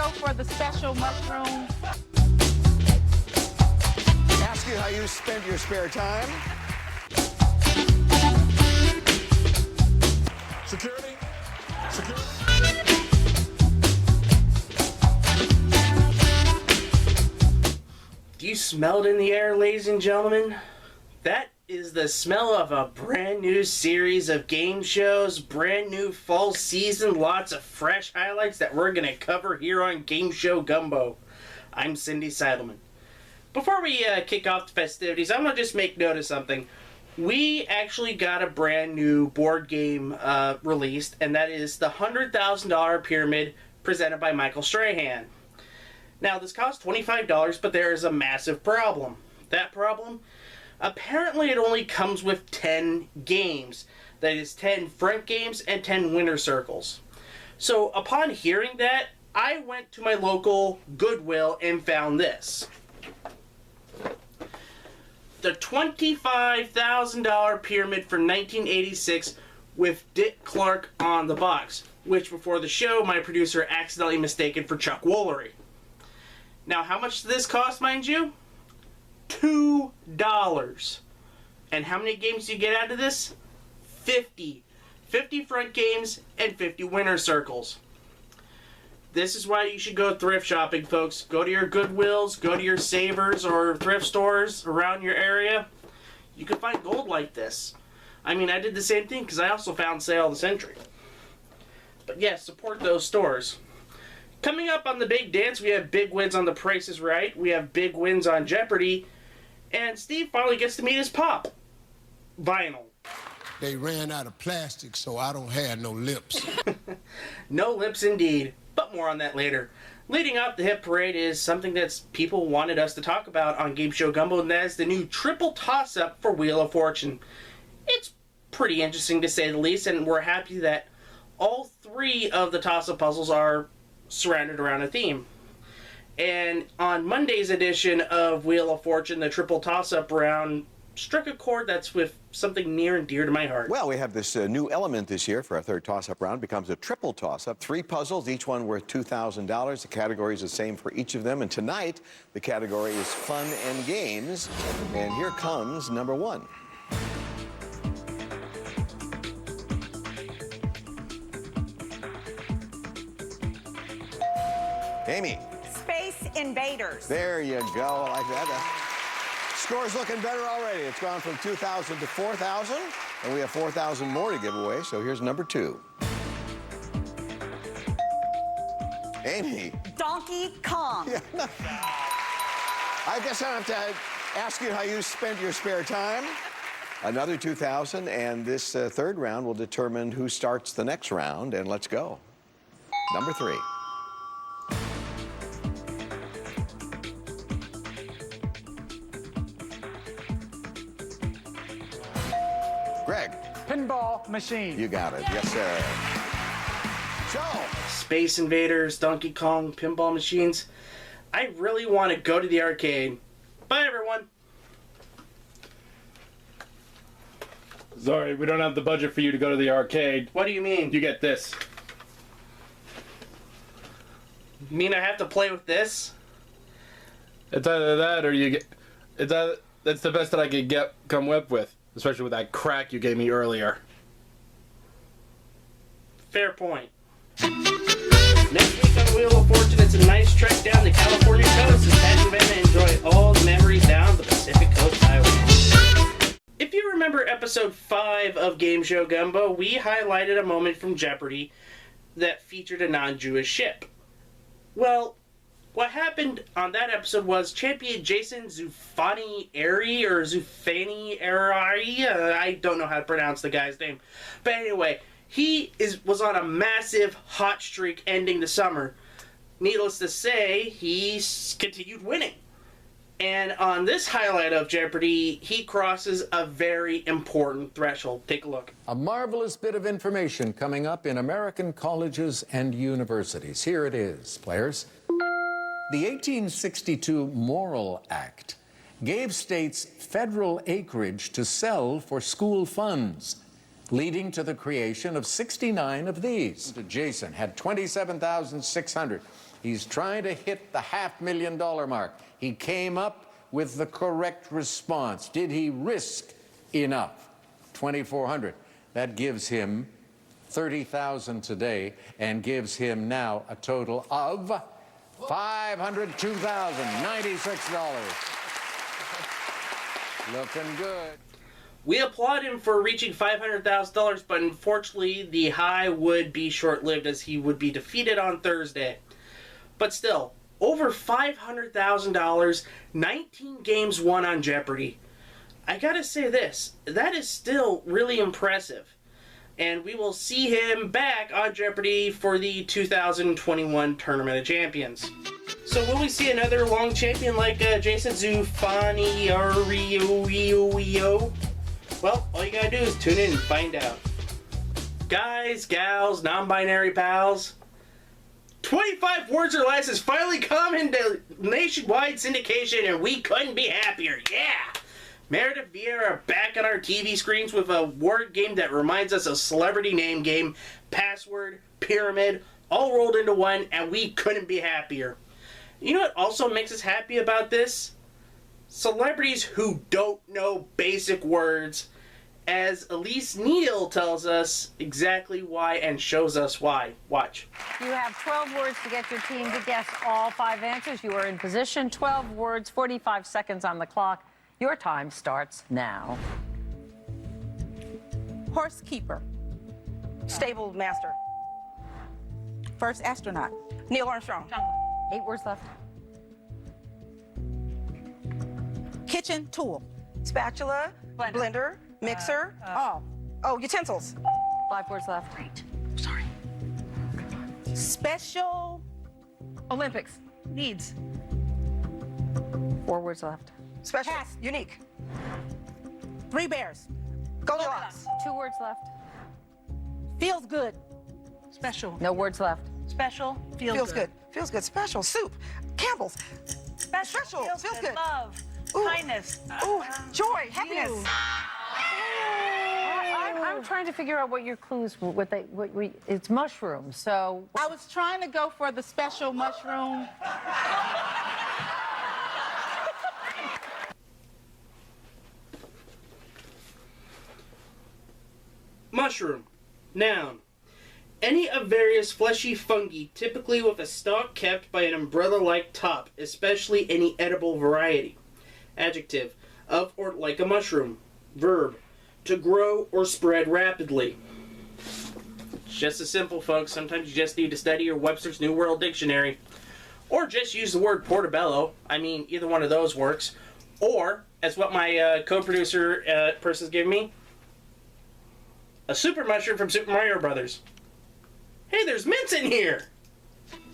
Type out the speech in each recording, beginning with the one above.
go for the special mushroom. Ask you how you spend your spare time. Security. Security. Do you smell it in the air, ladies and gentlemen? That is the smell of a brand new series of game shows, brand new fall season, lots of fresh highlights that we're going to cover here on Game Show Gumbo. I'm Cindy Seidelman. Before we kick off the festivities, I'm going to just make note of something. We actually got a brand new board game released, and that is the $100,000 Pyramid presented by Michael Strahan. Now, this costs $25, but there is a massive problem. That problem? Apparently, it only comes with 10 games. That is 10 front games and 10 winner circles. So, upon hearing that, I went to my local Goodwill and found this. The $25,000 Pyramid from 1986 with Dick Clark on the box, which before the show, my producer accidentally mistaken for Chuck Woolery. Now, how much did this cost, mind you? $2. And how many games do you get out of this? 50. 50 front games and 50 winner circles. This is why you should go thrift shopping, folks. Go to your Goodwills, go to your Savers or thrift stores around your area. You can find gold like this. I mean, I did the same thing because I also found Sale of the Century. But yes, support those stores. Coming up on the Big Dance, we have big wins on The Price is Right. We have big wins on Jeopardy. And Steve finally gets to meet his pop. Vinyl. They ran out of plastic, so I don't have no lips. No lips indeed. But more on that later. Leading up the hit parade is something that people wanted us to talk about on Game Show Gumbo, and that is the new triple toss-up for Wheel of Fortune. It's pretty interesting to say the least, and we're happy that all three of the toss-up puzzles are surrounded around a theme. And on Monday's edition of Wheel of Fortune, the triple toss-up round struck a chord that's with something near and dear to my heart. Well, we have this new element this year for our third toss-up round. It becomes a triple toss-up. 3 puzzles, each one worth $2,000. The category is the same for each of them. And tonight, the category is fun and games. And here comes number 1. Amy. Space Invaders. There you go. I like that. Score's looking better already. It's gone from 2,000 to 4,000, and we have 4,000 more to give away. So here's number 2. Amy. Donkey Kong. Yeah. I guess I have to ask you how you spent your spare time. Another 2,000, and this third round will determine who starts the next round. And let's go. Number 3. Greg. Pinball machine. You got it. Yes, sir. Joe. Space Invaders, Donkey Kong, pinball machines. I really want to go to the arcade. Bye, everyone. Sorry, we don't have the budget for you to go to the arcade. What do you mean? You get this. You mean I have to play with this? It's either that or you get... That's the best that I could come up with. Especially with that crack you gave me earlier. Fair point. Next week on Wheel of Fortune, it's a nice trek down the California coast as Pat and Ben enjoy all the memories down the Pacific Coast Highway. If you remember episode 5 of Game Show Gumbo, we highlighted a moment from Jeopardy that featured a non-Jewish ship. Well, what happened on that episode was champion Jason Zufani-Ari, or Zufani-Ari, I don't know how to pronounce the guy's name. But anyway, he was on a massive hot streak ending the summer. Needless to say, he continued winning. And on this highlight of Jeopardy, he crosses a very important threshold. Take a look. A marvelous bit of information coming up in American colleges and universities. Here it is, players. The 1862 Morrill Act gave states federal acreage to sell for school funds. leading to the creation of 69 of these. Jason had 27,600. He's trying to hit the $500,000 mark. He came up with the correct response. Did he risk enough? 2,400. That gives him 30,000 today and gives him now a total of $502,096. Looking good. We applaud him for reaching $500,000, but unfortunately the high would be short-lived as he would be defeated on Thursday. But still, over $500,000, 19 games won on Jeopardy! I gotta say this, that is still really impressive. And we will see him back on Jeopardy for the 2021 Tournament of Champions. So will we see another long champion like Jason Zufani or Rio? Well, all you gotta do is tune in and find out. Guys, gals, non-binary pals, 25 words or less has finally come into nationwide syndication and we couldn't be happier, yeah! Meredith Vieira back on our TV screens with a word game that reminds us of Celebrity Name Game, Password, Pyramid, all rolled into one, and we couldn't be happier. You know what also makes us happy about this? Celebrities who don't know basic words, as Elise Neal tells us exactly why and shows us why. Watch. You have 12 words to get your team to guess all 5 answers. You are in position. 12 words, 45 seconds on the clock. Your time starts now. Horsekeeper. Stable master. First astronaut. Neil Armstrong. 8 words left. Kitchen tool. Spatula. Blender. Mixer. Utensils. 5 words left. Great. Sorry. Special Olympics. needs. 4 words left. Special. Pass. Unique. 3 bears. Goldilocks. 2 words left. Feels good. Special. No words left. Special. Feels good. Feels good. Special. Soup. Campbell's. Special. Feels good. Love. Ooh. Kindness. Ooh. Joy. Happiness. You. I'm trying to figure out what your clues were. It's mushrooms, so... I was trying to go for the special mushroom. Mushroom. Noun. Any of various fleshy fungi, typically with a stalk kept by an umbrella-like top, especially any edible variety. Adjective. Of or like a mushroom. Verb. To grow or spread rapidly. It's just as simple, folks. Sometimes you just need to study your Webster's New World Dictionary. Or just use the word portobello. I mean, either one of those works. Or, as what my co-producer person's giving me, a super mushroom from Super Mario Brothers. Hey, there's mints in here!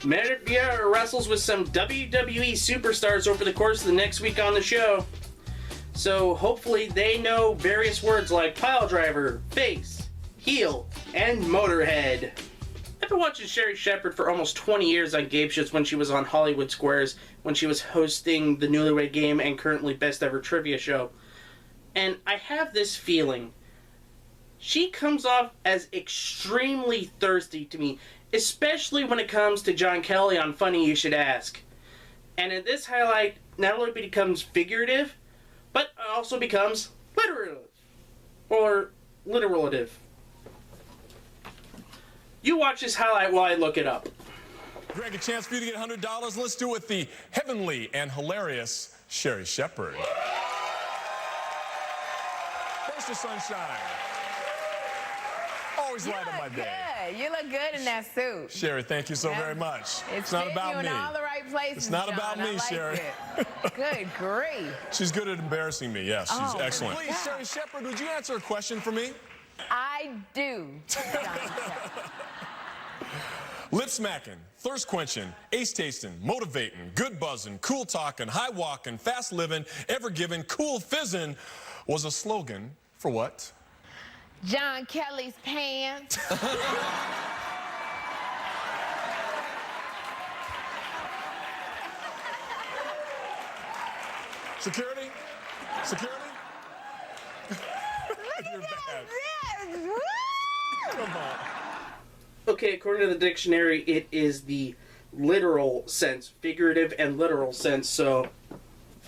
Meredith Vieira wrestles with some WWE superstars over the course of the next week on the show. So hopefully they know various words like pile driver, face, heel, and motorhead. I've been watching Sherri Shepherd for almost 20 years on game shows when she was on Hollywood Squares, when she was hosting the Newlywed Game and currently Best Ever Trivia Show. And I have this feeling. She comes off as extremely thirsty to me, especially when it comes to John Kelly on Funny You Should Ask. And in this highlight, not only becomes figurative, but also becomes literative. Or literative. You watch this highlight while I look it up. Greg, a chance for you to get $100. Let's do it with the heavenly and hilarious Sherri Shepherd. Mr. Sunshine. Always light up my day. Good. You look good in that suit. Sherri, thank you so very much. It's not fitting about you me. in all the right places, It's not John. about me, I like Sherri. it. Good grief. She's good at embarrassing me. Yes, she's Oh, excellent. my Please, God. Sherri Shepherd, would you answer a question for me? I do. Lip smacking, thirst quenching, ace tasting, motivating, good buzzing, cool talking, high walking, fast living, ever giving, cool fizzing was a slogan for what? John Kelly's pants. Security? Security? You're bad. Yes, Okay, according to the dictionary, it is the literal sense, figurative and literal sense, so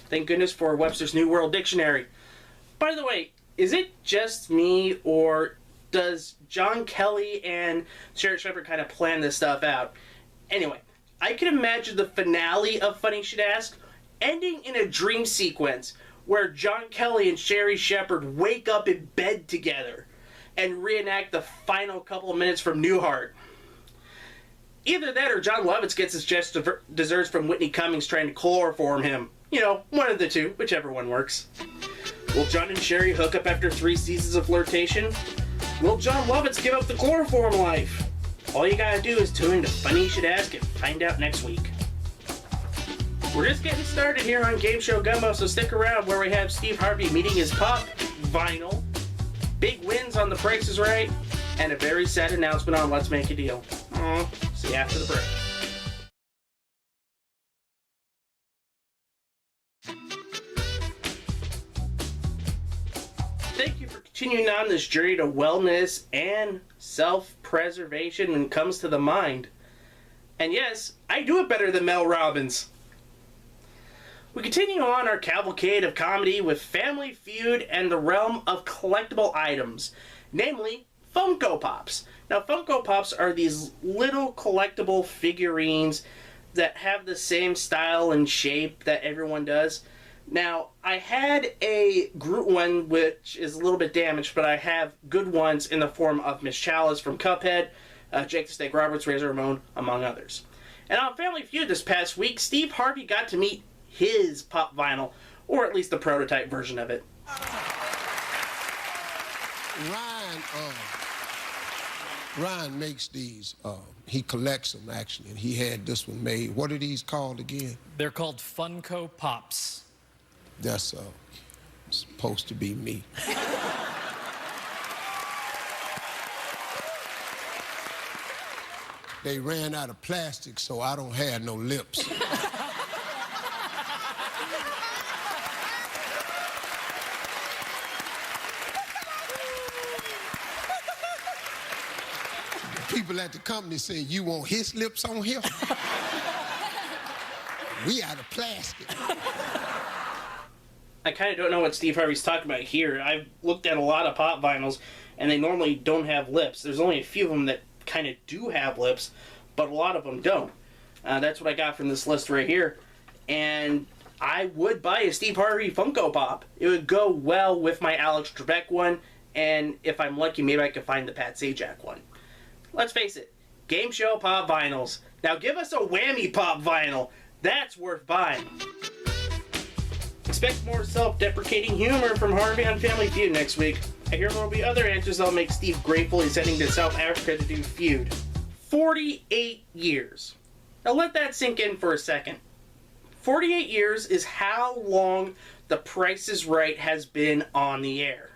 thank goodness for Webster's New World Dictionary. By the way, is it just me, or does John Kelly and Sherry Shepherd kind of plan this stuff out? Anyway, I can imagine the finale of Funny You Should Ask ending in a dream sequence where John Kelly and Sherry Shepherd wake up in bed together and reenact the final couple of minutes from Newhart. Either that or John Lovitz gets his just desserts from Whitney Cummings trying to chloroform him. You know, one of the two, whichever one works. Will John and Sherry hook up after 3 seasons of flirtation? Will John Lovitz give up the chloroform life? All you gotta do is tune in to Funny You Should Ask and find out next week. We're just getting started here on Game Show Gumbo, so stick around where we have Steve Harvey meeting his pop vinyl, big wins on The Price is Right, and a very sad announcement on Let's Make a Deal. See you after the break. Thank you for continuing on this journey to wellness and self-preservation when it comes to the mind. And yes, I do it better than Mel Robbins. We continue on our cavalcade of comedy with Family Feud and the realm of collectible items, namely Funko Pops. Now, Funko Pops are these little collectible figurines that have the same style and shape that everyone does. Now, I had a Groot one, which is a little bit damaged, but I have good ones in the form of Miss Chalice from Cuphead, Jake the Snake Roberts, Razor Ramon, among others. And on Family Feud this past week, Steve Harvey got to meet his pop vinyl, or at least the prototype version of it. Ryan makes these. He collects them, actually, and he had this one made. What are these called again? They're called Funko Pops. That's supposed to be me. They ran out of plastic, so I don't have no lips. People at the company say, "You want his lips on here?" We out of plastic. I kind of don't know what Steve Harvey's talking about here. I've looked at a lot of pop vinyls, and they normally don't have lips. There's only a few of them that kind of do have lips, but a lot of them don't. That's what I got from this list right here. And I would buy a Steve Harvey Funko Pop. It would go well with my Alex Trebek one, and if I'm lucky, maybe I could find the Pat Sajak one. Let's face it, game show pop vinyls. Now give us a whammy pop vinyl. That's worth buying. Expect more self-deprecating humor from Harvey on Family Feud next week. I hear there will be other answers that'll make Steve grateful he's heading to South Africa to do Feud. 48 years. Now let that sink in for a second. 48 years is how long The Price is Right has been on the air.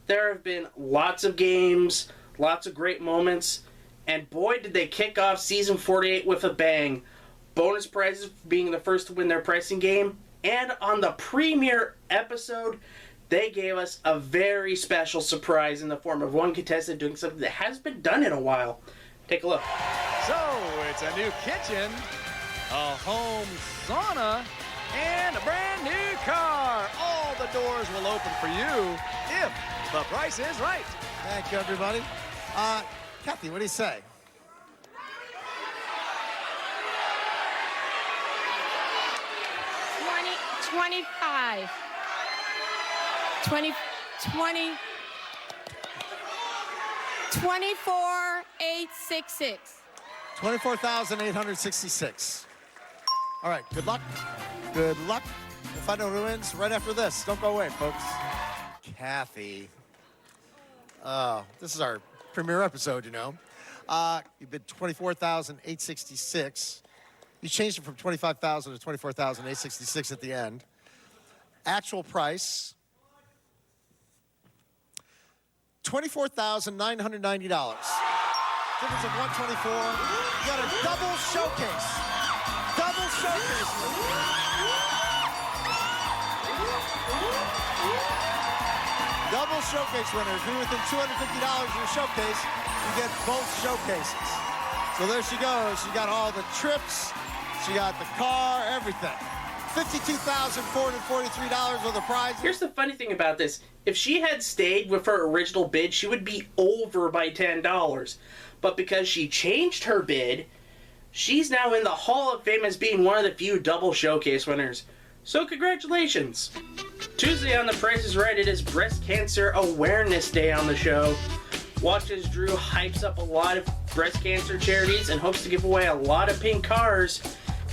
There have been lots of games, lots of great moments, and boy did they kick off season 48 with a bang. Bonus prizes for being the first to win their pricing game, and on the premiere episode, they gave us a very special surprise in the form of one contestant doing something that has been done in a while. Take a look. So, it's a new kitchen, a home sauna, and a brand new car. All the doors will open for you if the price is right. Thank you, everybody. Kathy, what do you say? $25. 24,866. 24,866. All right, good luck. Good luck. We'll find out who wins right after this. Don't go away, folks. Kathy. This is our premiere episode, you know. You bid 24,866. You changed it from 25,000 to 24,866 at the end. Actual price, $24,990. Difference of $124. You got a double showcase. Double showcase. Double showcase winners. Be within $250 of your showcase. You get both showcases. So there she goes. She got all the trips. She got the car, everything. $52,443 worth of prizes. Here's the funny thing about this. If she had stayed with her original bid, she would be over by $10. But because she changed her bid, she's now in the Hall of Fame as being one of the few double showcase winners. So congratulations. Tuesday on The Price is Right, it is Breast Cancer Awareness Day on the show. Watch as Drew hypes up a lot of breast cancer charities and hopes to give away a lot of pink cars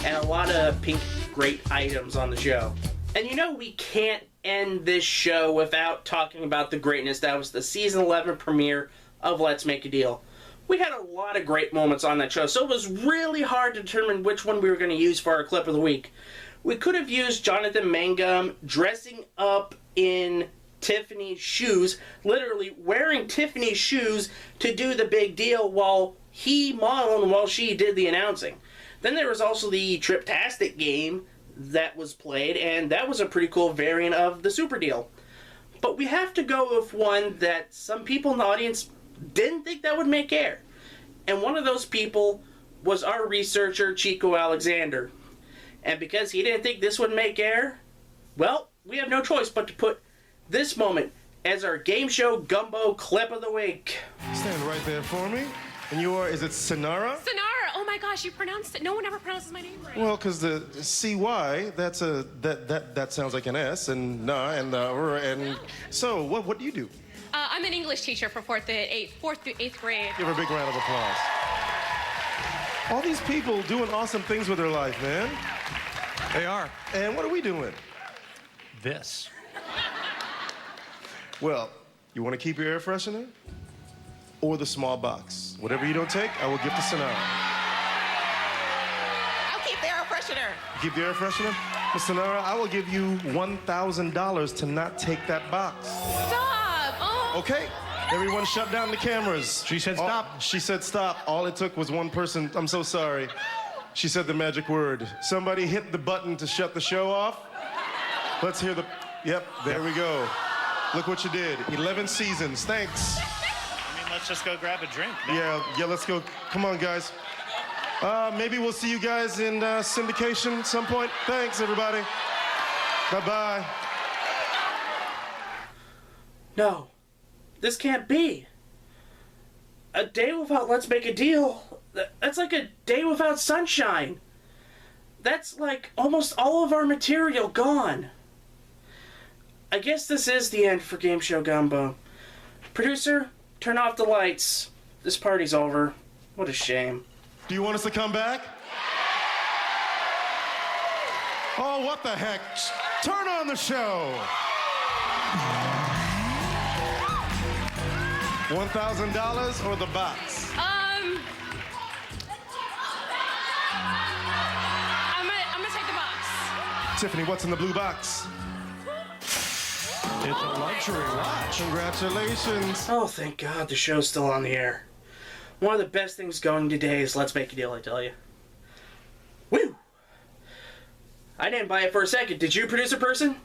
and a lot of pink great items on the show. And you know we can't end this show without talking about the greatness that was the season 11 premiere of Let's Make a Deal. We had a lot of great moments on that show, so it was really hard to determine which one we were going to use for our clip of the week. We could have used Jonathan Mangum dressing up in Tiffany's shoes, literally wearing Tiffany's shoes to do the big deal while he modeled and while she did the announcing. Then there was also the Triptastic game that was played, and that was a pretty cool variant of the Super Deal. But we have to go with one that some people in the audience didn't think that would make air. And one of those people was our researcher, Chico Alexander. And because he didn't think this would make air, well, we have no choice but to put this moment as our game show gumbo clip of the week. Stand right there for me. And you are, is it Sonara? Sonara. Oh my gosh, you pronounced it. No one ever pronounces my name right. Well, because the CY, that's a that sounds like an S, and nah, and so what do you do? I'm an English teacher for 4th through 8th grade. Give her a big round of applause. All these people doing awesome things with their life, man. They are. And what are we doing? This. Well, you want to keep your air freshener? Or the small box? Whatever you don't take, I will give to Sonara. I'll keep the air freshener. Keep the air freshener? Miss Sonara, I will give you $1,000 to not take that box. Stop! Oh. Okay, everyone shut down the cameras. She said stop. She said stop. All it took was one person. I'm so sorry. She said the magic word. Somebody hit the button to shut the show off. Let's hear the, yep, there we go. Look what you did. 11 seasons, thanks. Let's just go grab a drink. Man. Yeah, let's go. Come on, guys. Maybe we'll see you guys in syndication at some point. Thanks, everybody. Bye-bye. No, this can't be. A day without Let's Make a Deal, that's like a day without sunshine. That's like almost all of our material gone. I guess this is the end for Game Show Gumbo. Producer, turn off the lights. This party's over. What a shame. Do you want us to come back? Oh, what the heck? Turn on the show. $1,000 or the box? I'm gonna take the box. Tiffany, what's in the blue box? It's a luxury watch. Congratulations. Oh, thank God the show's still on the air. One of the best things going today is Let's Make a Deal, I tell you. Woo! I didn't buy it for a second. Did you, producer person?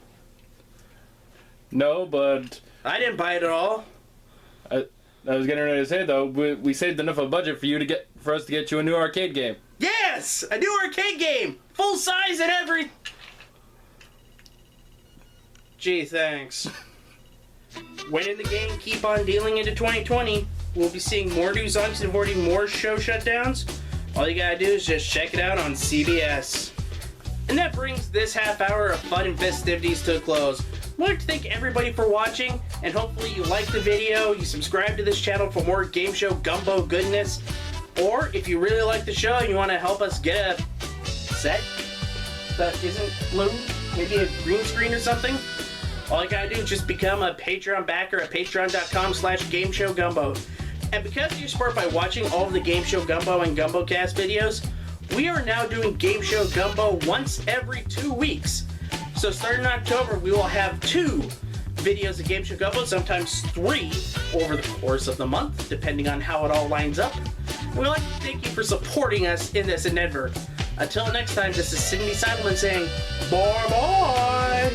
No, but I didn't buy it at all. I was getting ready to say though, we saved enough of a budget for us to get you a new arcade game. Yes! A new arcade game! Full size and every... Gee, thanks. Winning the game, keep on dealing into 2020. We'll be seeing more news on avoiding more show shutdowns. All you gotta do is just check it out on CBS. And that brings this half hour of fun and festivities to a close. I'd like to thank everybody for watching, and hopefully you liked the video, you subscribe to this channel for more Game Show Gumbo goodness, or if you really like the show and you want to help us get a set that isn't blue, maybe a green screen or something, all you gotta do is just become a Patreon backer at patreon.com/GameShowGumbo. And because of your support by watching all of the Game Show Gumbo and GumboCast videos, we are now doing Game Show Gumbo once every 2 weeks. So starting in October, we will have 2 videos of Game Show Gumbo, sometimes 3 over the course of the month, depending on how it all lines up. And we'd like to thank you for supporting us in this endeavor. Until next time, this is Sidney Seidelman saying, bye-bye!